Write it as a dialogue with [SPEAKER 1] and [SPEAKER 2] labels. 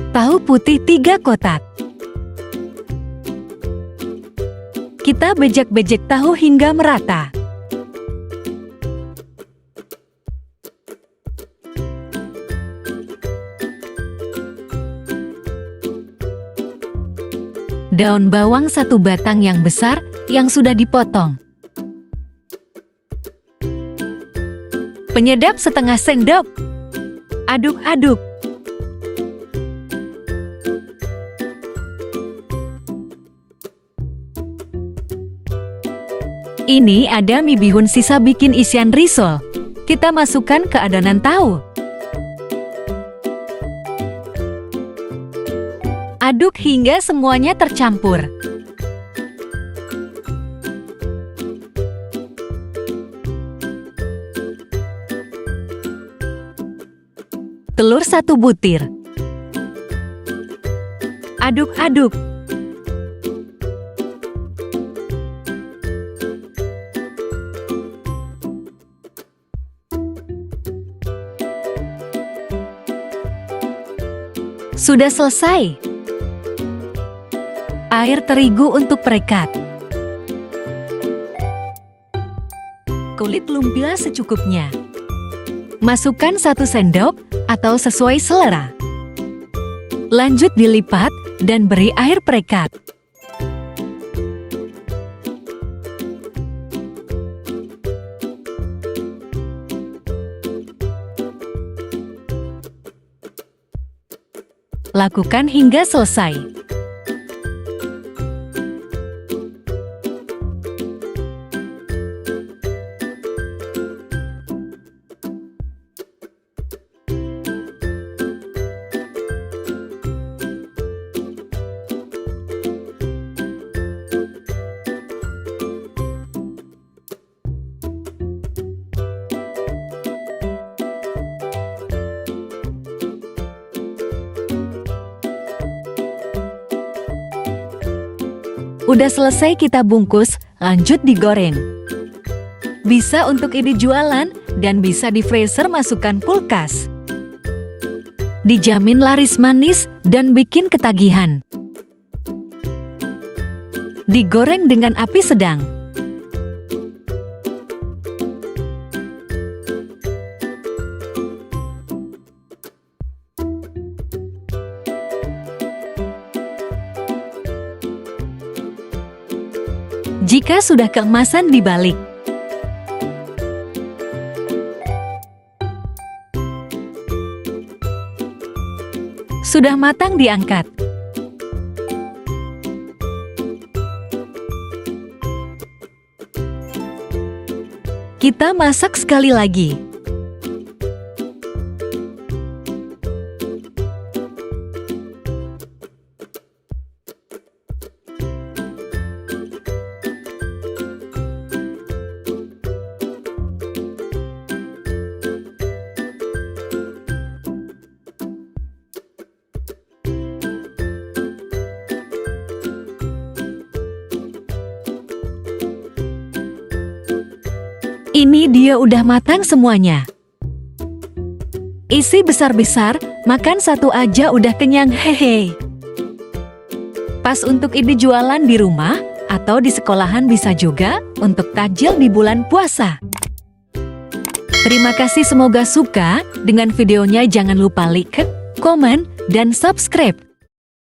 [SPEAKER 1] Tahu putih 3 kotak. Kita bejek-bejek tahu hingga merata. Daun bawang 1 batang yang besar yang sudah dipotong. Penyedap setengah sendok. Aduk-aduk. Ini ada mie bihun sisa bikin isian risol. Kita masukkan ke adonan tahu. Aduk hingga semuanya tercampur. Telur 1 butir. Aduk-aduk. Sudah selesai. Air terigu untuk perekat. Kulit lumpia secukupnya. Masukkan 1 sendok atau sesuai selera. Lanjut dilipat dan beri air perekat. Lakukan hingga selesai. Udah selesai kita bungkus, lanjut digoreng. Bisa untuk ide jualan dan bisa di freezer masukkan kulkas. Dijamin laris manis dan bikin ketagihan. Digoreng dengan api sedang. Jika sudah keemasan dibalik. Sudah matang diangkat. Kita masak sekali lagi. Ini dia udah matang semuanya. Isi besar-besar, makan 1 aja udah kenyang, hehe. Pas untuk ide jualan di rumah atau di sekolahan bisa juga untuk takjil di bulan puasa. Terima kasih, semoga suka dengan videonya. Jangan lupa like, komen, dan subscribe.